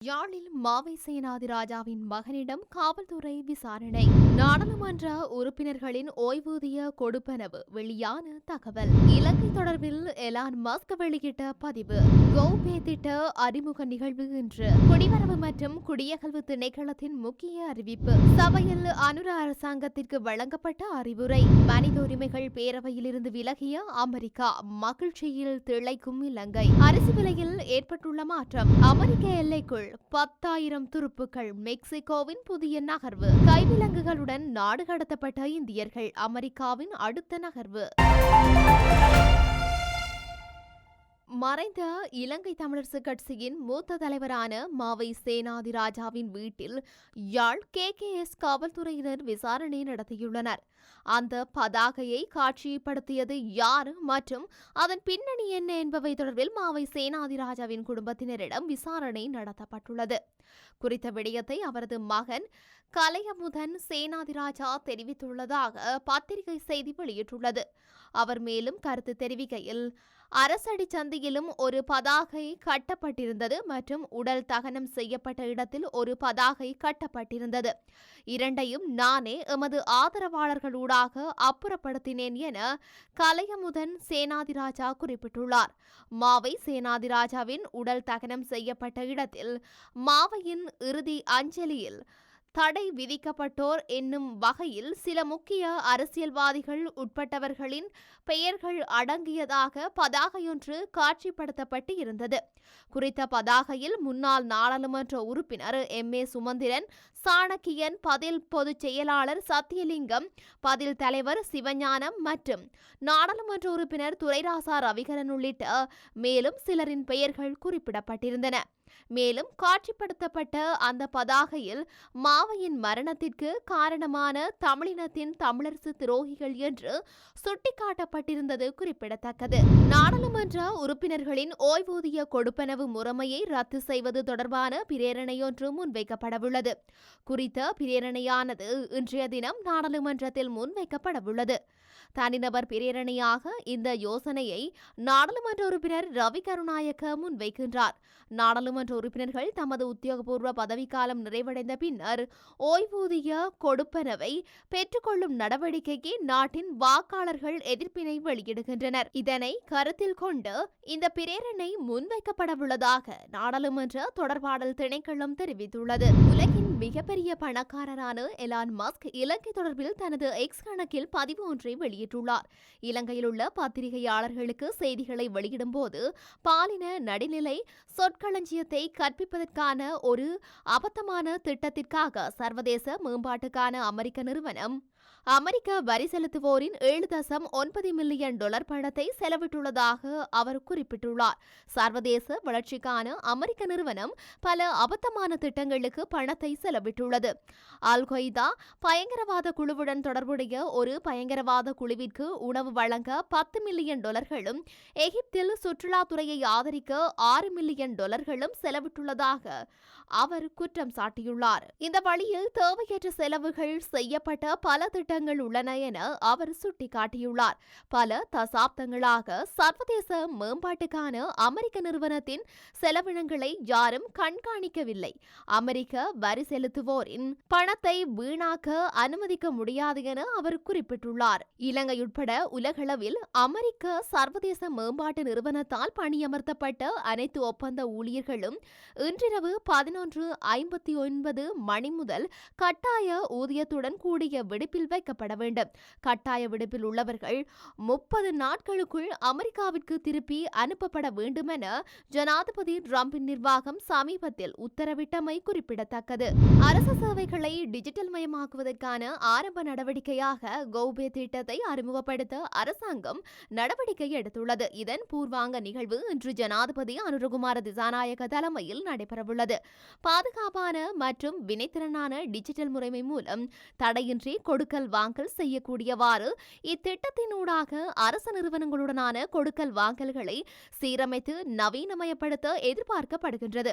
யாழில் மாவை சேனாதிராஜாவின் மகனிடம் காவல்துறை விசாரணை. நாடாளுமன்ற உறுப்பினர்களின் ஓய்வூதிய கொடுப்பனவு வெளியான தகவல். இலங்கை தொடர்பில் எலான் மஸ்க் வெளியிட்ட பதிவு. கோபே திட்ட அறிமுக நிகழ்வு இன்று. குடிவரவு மற்றும் குடியகல்வு திணைக்களத்தின் முக்கிய அறிவிப்பு. சபையில் அனுர அரசாங்கத்திற்கு வழங்கப்பட்ட அறிவுரை. மனித உரிமைகள் பேரவையிலிருந்து விலகிய அமெரிக்கா. மகிழ்ச்சியில் திளைக்கும் இலங்கை. அரிசி விலையில் ஏற்பட்டுள்ள மாற்றம். அமெரிக்க எல்லைக்குள் 10,000 துருப்புக்கள். மெக்சிகோவின் புதிய நகர்வு. கைவிலங்குகளுடன் நாடு கடத்தப்பட்ட இந்தியர்கள். அமெரிக்காவின் அடுத்த நகர்வு. மறைந்த இலங்கை தமிழரசு கட்சியின் மூத்த தலைவரான மாவை சேனாதிராஜாவின் வீட்டில் யாழ் KKS காவல்துறையினர் விசாரணை நடத்தியுள்ளனர். அந்த பதாகையை காட்சிப்படுத்தியது யார் மற்றும் அதன் பின்னணி என்ன என்பவை தொடர்பில் மாவை சேனாதிராஜாவின் குடும்பத்தினரிடம் விசாரணை நடத்தப்பட்டுள்ளது. குறித்த விடயத்தை அவரது மகன் கலையமுதன் சேனாதிராஜா தெரிவித்துள்ளதாக பத்திரிகை செய்தி வெளியிட்டுள்ளது. அவர் மேலும் கருத்து தெரிவிக்கையில், அரசடி சந்தையிலும் ஒரு பதாகை கட்டப்பட்டிருந்தது மற்றும் உடல் தகனம் செய்யப்பட்ட இடத்தில் ஒரு பதாகை கட்டப்பட்டிருந்தது. இரண்டையும் நானே எமது ஆதரவாளர்களூடாக அப்புறப்படுத்தினேன் என கலையமுதன் சேனாதிராஜா குறிப்பிட்டுள்ளார். மாவை சேனாதிராஜாவின் உடல் தகனம் செய்யப்பட்ட இடத்தில் மாவையின் இறுதி அஞ்சலியில் தடை விதிக்கப்பட்டோர் என்னும் வகையில் சில முக்கிய அரசியல்வாதிகள் உட்பட்டவர்களின் பெயர்கள் அடங்கியதாக பதாகையொன்று காட்சிப்படுத்தப்பட்டு இருந்தது. குறித்த பதாகையில் முன்னாள் நாடாளுமன்ற உறுப்பினர் MA சுமந்திரன், சாணக்கியன், பதில் பொதுச் செயலாளர் சத்தியலிங்கம், பதில் தலைவர் சிவஞானம் மற்றும் நாடாளுமன்ற உறுப்பினர் துரைராசா ரவிகரன் உள்ளிட்ட மேலும் சிலரின் பெயர்கள் குறிப்பிடப்பட்டிருந்தன. மேலும் காட்சிப்படுத்தப்பட்ட அந்த பதாகையில் மாவையின் மரணத்திற்கு காரணமான தமிழினத்தின் தமிழரசு துரோகிகள் என்று சுட்டிக்காட்டப்பட்டிருந்தது குறிப்பிடத்தக்கது. நாடாளுமன்ற உறுப்பினர்களின் ஓய்வூதிய கொடுப்பனவு முறைமையை ரத்து செய்வது தொடர்பான பிரேரணையொன்று முன்வைக்கப்படவுள்ளது. குறித்த பிரேரணையானது இன்றைய தினம் நாடாளுமன்றத்தில் முன்வைக்கப்படவுள்ளது. தனிநபர் பிரேரணையாக இந்த யோசனையை நாடாளுமன்ற உறுப்பினர் ரவி கருணாயக்க முன்வைக்கின்றார். நாடாளுமன்ற உறுப்பினர்கள் தமது உத்தியோகபூர்வ பதவிக்காலம் நிறைவடைந்த பின்னர் ஓய்வூதிய கொடுப்பனவை பெற்றுக்கொள்ளும் நடவடிக்கைக்கு நாட்டின் வாக்காளர்கள் எதிர்ப்பினை வெளியிடுகின்றனர். இதனை கருத்தில் கொண்டு இந்த பிரேரணை முன்வைக்கப்படவுள்ளதாக நாடாளுமன்ற தொடர்பாடல் திணைக்களம் தெரிவித்துள்ளது. உலகின் மிகப்பெரிய பணக்காரரான எலான் மஸ்க் இலங்கை தொடர்பில் தனது எக்ஸ் கணக்கில் பதிவு ஒன்றை வெளியிட்டுள்ளார். இலங்கையில் உள்ள பத்திரிகையாளர்களுக்கு செய்திகளை வெளியிடும் போது பாலின நடுநிலை சொற்களஞ்சியத்தை கற்பிப்பதற்கான ஒரு அபத்தமான திட்டத்திற்காக சர்வதேச மேம்பாட்டுக்கான அமெரிக்க நிறுவனம் அமெரிக்க வரி செலுத்துவோரின் 7.9 மில்லியன் டாலர் பணத்தை செலவிட்டுள்ளதாக அவர் குறிப்பிட்டுள்ளார். சர்வதேச வளர்ச்சிக்கான அமெரிக்க நிறுவனம் பல அபத்தமான திட்டங்களுக்கு பணத்தை செலவிட்டுள்ளது. அல் கொய்தா பயங்கரவாத குழுவுடன் தொடர்புடைய ஒரு பயங்கரவாத குழுவிற்கு உணவு வழங்க 10 மில்லியன் டாலர்களும் எகிப்தில் சுற்றுலாத்துறையை ஆதரிக்க 6 மில்லியன் டாலர்களும் செலவிட்டுள்ளதாக அவர் குற்றம் சாட்டியுள்ளார். இந்த வழியில் தேவையற்ற செலவுகள் செய்யப்பட்ட பல திட்டங்கள் உள்ளன என அவர் சுட்டிக்காட்டியுள்ளார். பல தசாப்தங்களாக சர்வதேச மேம்பாட்டுக்கான அமெரிக்க நிறுவனத்தின் செலவினங்களை யாரும் கண்காணிக்கவில்லை. அமெரிக்க வரி செலுத்துவோரின் பணத்தை வீணாக்க அனுமதிக்க முடியாது என அவர் குறிப்பிட்டுள்ளார். இலங்கை உட்பட உலகளவில் அமெரிக்க சர்வதேச மேம்பாட்டு நிறுவனத்தால் பணியமர்த்தப்பட்ட அனைத்து ஒப்பந்த ஊழியர்களும் இன்றிரவு 11:59 மணி முதல் கட்டாய ஊதியத்துடன் கூடிய விடுப்பில் வைக்கப்பட வேண்டும். கட்டாய விடுப்பில் உள்ளவர்கள் 30 நாட்களுக்குள் அமெரிக்காவிற்கு திருப்பி அனுப்பப்பட வேண்டும் என ஜனாதிபதி டிரம்பின் நிர்வாகம் சமீபத்தில் உத்தரவிட்டமை குறிப்பிடத்தக்கது. அரசு சேவைகளை டிஜிட்டல் மயமாக்குவதற்கான ஆரம்ப நடவடிக்கையாக கோபே திட்டத்தை அறிமுகப்படுத்த அரசாங்கம் நடவடிக்கை எடுத்துள்ளது. இதன் பூர்வாங்க நிகழ்வு இன்று ஜனாதிபதி அனுரகுமார திசாநாயக்க தலைமையில் நடைபெறவுள்ளது. பாதுகாப்பான மற்றும் வினைத்திறனான டிஜிட்டல் முறைமை மூலம் தடையின்றி கொடுக்க கொடுக்கல் வாங்கல் செய்யக்கூடியவாறு இத்திட்டத்தினூடாக அரசு நிறுவனங்களுடனான கொடுக்கல் வாங்கல்களை சீரமைத்து நவீனமயப்படுத்த எதிர்பார்க்கப்படுகின்றது.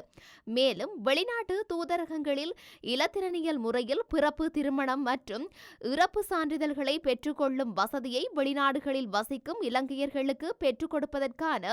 மேலும் வெளிநாட்டு தூதரகங்களில் இலத்திரனியல் முறையில் பிறப்பு, திருமணம் மற்றும் இறப்பு சான்றிதழ்களை பெற்றுக்கொள்ளும் வசதியை வெளிநாடுகளில் வசிக்கும் இலங்கையர்களுக்கு பெற்றுக் கொடுப்பதற்கான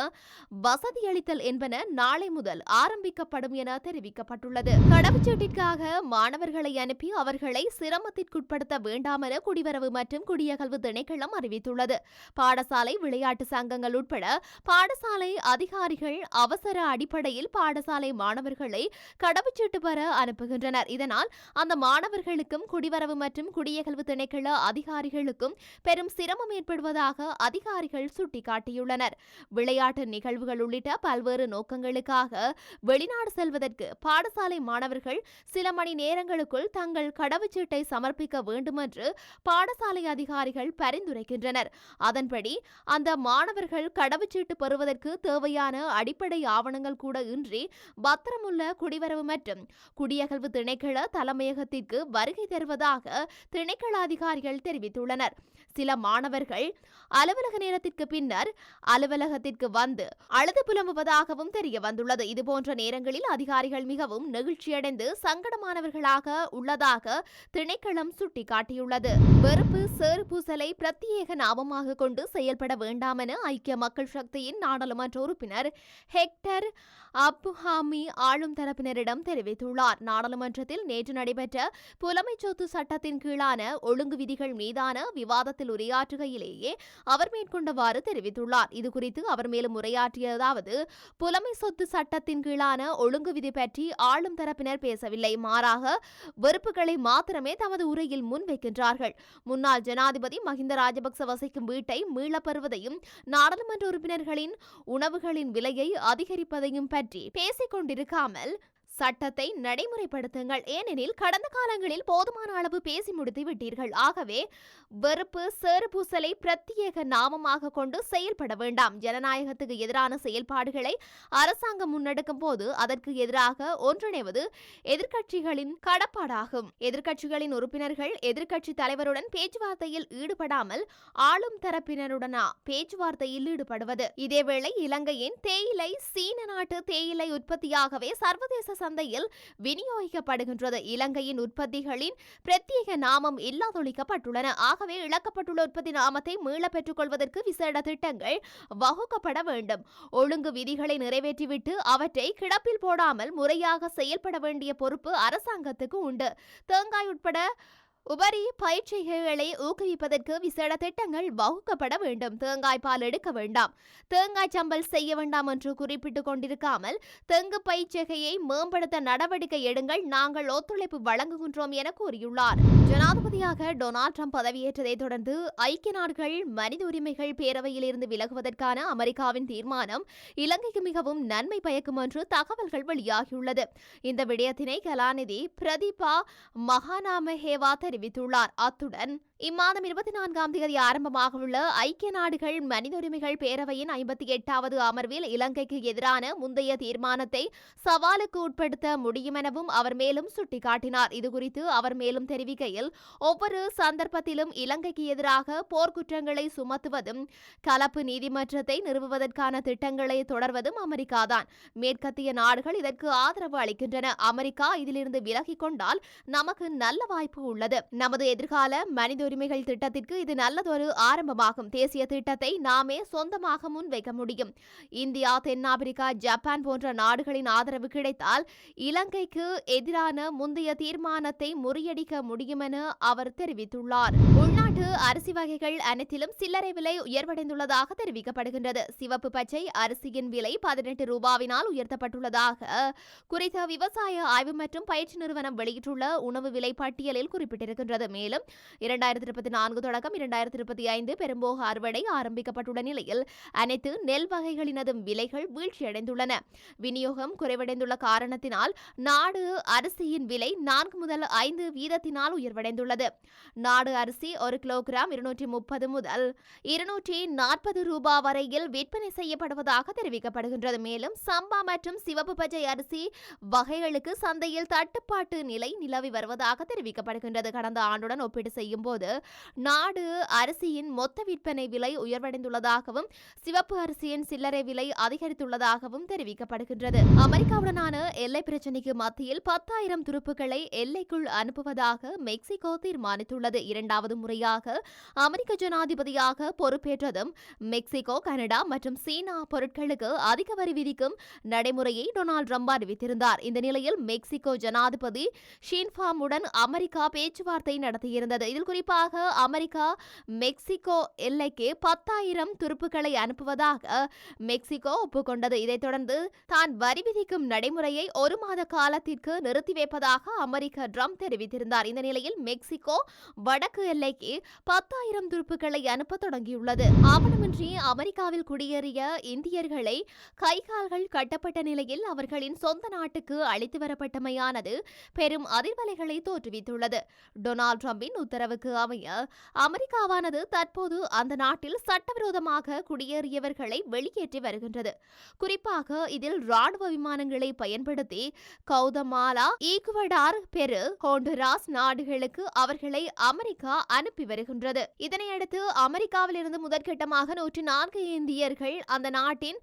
வசதியளித்தல் என்பன நாளை முதல் ஆரம்பிக்கப்படும் என தெரிவிக்கப்பட்டுள்ளது. கடவுச்சீட்டிற்காக மாணவர்களை அனுப்பி அவர்களை சிரமத்திற்குட்படுத்த வேண்டாம் என குடிவரவு மற்றும் குடியகல்வு திணைக்களம் அறிவித்துள்ளது. பாடசாலை விளையாட்டு சங்கங்கள் உட்பட பாடசாலை அதிகாரிகள் அவசர அடிப்படையில் பாடசாலை மாணவர்களை கடவுச்சீட்டு பெற அனுப்புகின்றனர். இதனால் அந்த மாணவர்களுக்கும் குடிவரவு மற்றும் குடியகல்வு திணைக்கள அதிகாரிகளுக்கும் பெரும் சிரமம் ஏற்படுவதாக அதிகாரிகள் சுட்டிக்காட்டியுள்ளனர். விளையாட்டு நிகழ்வுகள் உள்ளிட்ட பல்வேறு நோக்கங்களுக்காக வெளிநாடு செல்வதற்கு பாடசாலை மாணவர்கள் சில மணி நேரங்களுக்குள் தங்கள் கடவுச்சீட்டை சமர்ப்பிக்க வேண்டும் என்று பாடசாலை அதிகாரிகள் பரிந்துரைக்கின்றனர். அதன்படி அந்த மாணவர்கள் கடவுச்சீட்டு பெறுவதற்கு தேவையான அடிப்படை ஆவணங்கள் கூட இன்றி பத்திரமுள்ள குடிவரவு மற்றும் குடியகல்வு திணைக்கள தலைமையகத்திற்கு வருகை தருவதாக திணைக்கள அதிகாரிகள் தெரிவித்துள்ளனர். சில மாணவர்கள் அலுவலக நேரத்திற்கு பின்னர் அலுவலகத்திற்கு வந்து அழுது புலம்புவதாகவும் தெரிய வந்துள்ளது. இதுபோன்ற நேரங்களில் அதிகாரிகள் மிகவும் நெகிழ்ச்சியடைந்து சங்கடமானவர்களாக உள்ளதாக திணைக்களம் சுட்டிக்காட்டியுள்ளது. வெறுப்பு சேறு பூசலை பிரத்யேக நாமமாக கொண்டு செயல்பட வேண்டாம் என ஐக்கிய மக்கள் சக்தியின் நாடாளுமன்ற உறுப்பினர் ஹெக்டர் அப்புஹாமி ஆளும் தரப்பினரிடம் தெரிவித்துள்ளார். நாடாளுமன்றத்தில் நேற்று நடைபெற்ற புலமை சொத்து சட்டத்தின் கீழான ஒழுங்கு விதிகள் மீதான விவாதத்தில் உரையாற்றுகையிலேயே அவர் மேற்கொண்டவாறு தெரிவித்துள்ளார். இதுகுறித்து அவர் மேலும் உரையாற்றியதாவது, புலமை சொத்து சட்டத்தின் கீழான ஒழுங்கு விதி பற்றி ஆளும் தரப்பினர் பேசவில்லை. மாறாக வெறுப்புகளை மாத்திரமே தமது உரையில் முன்வைக்கின்றார்கள். முன்னாள் ஜனாதிபதி மஹிந்த ராஜபக்ச வசிக்கும் வீட்டை மீளப் பெறுவதையும் நாடாளுமன்ற உறுப்பினர்களின் உணவுகளின் விலையை அதிகரிப்பதையும் பற்றி பேசிக் கொண்டிருக்காமல் சட்டத்தை நடைமுறைப்படுத்துங்கள். ஏனெனில் கடந்த காலங்களில் போதுமான அளவு பேசி முடித்து விட்டீர்கள். ஆகவே வெறுப்பு சேறு பூசலை பிரத்யேக நாமமாக கொண்டு செயல்பட வேண்டாம். ஜனநாயகத்துக்கு எதிரான செயல்பாடுகளை அரசாங்கம் முன்னெடுக்கும் போது அதற்கு எதிராக ஒன்றிணைவது எதிர்க்கட்சிகளின் கடப்பாடாகும். எதிர்க்கட்சிகளின் உறுப்பினர்கள் எதிர்க்கட்சி தலைவருடன் பேச்சுவார்த்தையில் ஈடுபடாமல் ஆளும் தரப்பினருடனா பேச்சுவார்த்தையில் ஈடுபடுவது. இதேவேளை இலங்கையின் தேயிலை சீன நாட்டு தேயிலை உற்பத்தியாகவே சர்வதேச சந்தையில் விநியோகிக்கப்படுகின்றது. இலங்கையின் உற்பத்திகளின் பிரத்யேக நாமம் இல்லாதொழிக்கப்பட்டுள்ளன. ஆகவே இழக்கப்பட்டுள்ள உற்பத்தி நாமத்தை மீள பெற்றுக் கொள்வதற்கு விசேட திட்டங்கள் வகுக்கப்பட வேண்டும். ஒழுங்கு விதிகளை நிறைவேற்றிவிட்டு அவற்றை கிடப்பில் போடாமல் முறையாக செயல்பட வேண்டிய பொறுப்பு அரசாங்கத்துக்கு உண்டு. தேங்காய் உட்பட உபரி பயிற்சிகளை ஊக்குவிப்பதற்கு விசேட திட்டங்கள் வகுக்கப்பட வேண்டும். தேங்காய் பால் எடுக்க வேண்டாம், தேங்காய் சம்பல் செய்ய வேண்டாம் என்று குறிப்பிட்டுக் கொண்டிருக்காமல் தெங்கு பயிற்சிகையை மேம்படுத்த நடவடிக்கை எடுங்கள், நாங்கள் ஒத்துழைப்பு வழங்குகின்றோம் என கூறியுள்ளார். ஜனாதிபதியாக டொனால்ட் ட்ரம்ப் பதவியேற்றதை தொடர்ந்து ஐக்கிய நாடுகள் மனித உரிமைகள் பேரவையில் இருந்து விலகுவதற்கான அமெரிக்காவின் தீர்மானம் இலங்கைக்கு மிகவும் நன்மை பயக்கும் என்று தகவல்கள் வெளியாகியுள்ளது. இந்த விடயத்தினை கலாநிதி பிரதீபா மகாநாமஹேவா தெரிவித்துள்ளார். அத்துடன் இம்மாதம் 24ஆம் தேதி ஆரம்பமாக உள்ள ஐக்கிய நாடுகள் மனித உரிமைகள் பேரவையின் 58வது அமர்வில் இலங்கைக்கு எதிரான முந்தைய தீர்மானத்தை சவாலுக்கு உட்படுத்த முடியும் எனவும் அவர் மேலும் சுட்டிக்காட்டினார். இதுகுறித்து அவர் மேலும் தெரிவிக்கையில், ஒவ்வொரு சந்தர்ப்பத்திலும் இலங்கைக்கு எதிராக போர்க்குற்றங்களை சுமத்துவதும் கலப்பு நீதிமன்றத்தை நிறுவுவதற்கான திட்டங்களை தொடர்வதும் அமெரிக்காதான். மேற்கத்திய நாடுகள் இதற்கு ஆதரவு அளிக்கின்றன. அமெரிக்கா இதிலிருந்து விலகிக் கொண்டால் நமக்கு நல்ல வாய்ப்பு உள்ளது. நமது எதிர்கால மனித உரிமைகள் திட்டத்திற்கு இது நல்லதொரு ஆரம்பமாகும். தேசிய திட்டத்தை நாமே சொந்தமாக முன்வைக்க முடியும். இந்தியா, தென்னாப்பிரிக்கா, ஜப்பான் போன்ற நாடுகளின் ஆதரவு கிடைத்தால் இலங்கைக்கு எதிரான முந்தைய தீர்மானத்தை முறியடிக்க முடியும் என அவர் தெரிவித்துள்ளார். உள்நாட்டு அரிசி வகைகள் அனைத்திலும் சில்லறை விலை உயர்வடைந்துள்ளதாக தெரிவிக்கப்படுகின்றது. சிவப்பு பச்சை அரிசியின் விலை 18 ரூபாவினால் உயர்த்தப்பட்டுள்ளதாக குறித்த விவசாய ஆய்வு மற்றும் பயிற்சி நிறுவனம் வெளியிட்டுள்ள உணவு விலை பட்டியலில் குறிப்பிட்டிருக்கின்றது. மேலும் 2024 தொடக்கம் 2025 பெரும்போக அறுவடை ஆரம்பிக்கப்பட்டுள்ள நிலையில் அனைத்து நெல் வகைகளினதும் விலைகள் வீழ்ச்சியடைந்துள்ளன. விநியோகம் குறைவடைந்துள்ள காரணத்தினால் நாடு அரிசியின் விலை 4 முதல் 5 வீதத்தினால் உயர்வடைந்துள்ளது. நாடு அரிசி 1 கிலோகிராம் 230 முதல் 240 ரூபாய் வரையில் விற்பனை செய்யப்படுவதாக தெரிவிக்கப்படுகின்றது. மேலும் சம்பா மற்றும் சிவப்பு பச்சை அரிசி வகைகளுக்கு சந்தையில் தட்டுப்பாட்டு நிலை நிலவி வருவதாக தெரிவிக்கப்படுகின்றது. கடந்த ஆண்டுடன் ஒப்பீடு செய்யும் போது போது நாடு அரிசியின் மொத்த விற்பனை விலை உயர்வடைந்துள்ளதாகவும் சிவப்பு அரிசியின் சில்லறை விலை அதிகரித்துள்ளதாகவும் தெரிவிக்கப்படுகின்றது. அமெரிக்காவுடனான எல்லை பிரச்சினைக்கு மத்தியில் 10,000 துருப்புக்களை எல்லைக்குள் அனுப்புவதாக மெக்சிகோ தீர்மானித்துள்ளது. இரண்டாவது முறையாக அமெரிக்க ஜனாதிபதியாக பொறுப்பேற்றதும் மெக்சிகோ, கனடா மற்றும் சீனா பொருட்களுக்கு அதிக வரி விதிக்கும் நடைமுறையை டொனால்ட் ட்ரம்ப் அறிவித்திருந்தார். இந்த நிலையில் மெக்சிகோ ஜனாதிபதி ஷின்ஃபாமுடன் அமெரிக்கா பேச்சுவார்த்தை நடத்தியிருந்தது. இதில் குறிப்பாக அமெரிக்கா மெக்சிகோ எல்லைக்கு 10,000 துருப்புக்களை அனுப்புவதாக மெக்சிகோ ஒப்புக்கொண்டது. இதைத் தொடர்ந்து தான் வரி விதிக்கும் நடைமுறையை 1 மாத காலத்திற்கு நிறுத்தி வைப்பதாக அமெரிக்க ட்ரம்ப் தெரிவித்திருந்தார். இந்த நிலையில் மெக்சிகோ வடக்கு எல்லைக்கு 10,000 துருப்புக்களை அனுப்ப தொடங்கியுள்ளது. ஆவணமின்றி அமெரிக்காவில் குடியேறிய இந்தியர்களை கைகால்கள் கட்டப்பட்ட நிலையில் அவர்களின் சொந்த நாட்டுக்கு அழைத்து வரப்பட்டமையானது பெரும் அதிர்வலைகளை தோற்றுவித்துள்ளது. டொனால்ட் ட்ரம்பின் உத்தரவுக்கு அமைய அமெரிக்காவானது தற்போது அந்த நாட்டில் சட்டவிரோதமாக குடியேறியவர்களை வெளியேற்றி வருகின்றது. குறிப்பாக இதில் ராணுவ விமானங்களை பயன்படுத்தி கவுதமாலா, ஈக்குவடார், பெரு, ஹோண்டுராஸ் நாடுகளுக்கு அவர்களை அமெரிக்கா அனுப்பி வருகின்றது. இதனையடுத்து அமெரிக்காவிலிருந்து முதற்கட்டமாக 104 இந்தியர்கள் அந்த நாட்டின்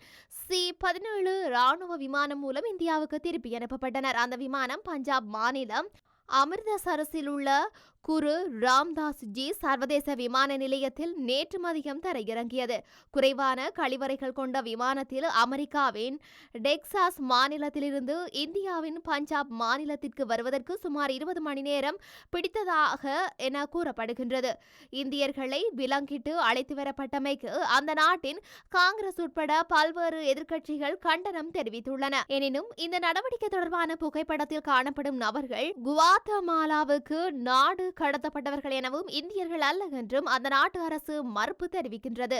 C-17 ராணுவ விமானம் மூலம் இந்தியாவுக்கு திருப்பி அனுப்பப்பட்டனர். அந்த விமானம் பஞ்சாப் மாநிலம் அமிர்தசரஸில் உள்ள குரு ராம்தாஸ் ஜி சர்வதேச விமான நிலையத்தில் நேற்று மதியம் தரையிறங்கியது. குறைவான கழிவறைகள் கொண்ட விமானத்தில் அமெரிக்காவின் டெக்சாஸ் மாநிலத்திலிருந்து இந்தியாவின் பஞ்சாப் மாநிலத்திற்கு வருவதற்கு சுமார் 20 மணி நேரம் பிடித்ததாக என கூறப்படுகின்றது. இந்தியர்களை விலங்கிட்டு அழைத்து வரப்பட்டமைக்கு அந்த நாட்டின் காங்கிரஸ் உட்பட பல்வேறு எதிர்க்கட்சிகள் கண்டனம் தெரிவித்துள்ளன. எனினும் இந்த நடவடிக்கை தொடர்பான புகைப்படத்தில் காணப்படும் நபர்கள் குவாத்தமாலாவுக்கு நாடு கடத்தப்பட்டவர்கள் எனவும் இந்தியர்கள் அல்ல என்றும் அந்த நாட்டு அரசு மறுப்பு தெரிவிக்கின்றது.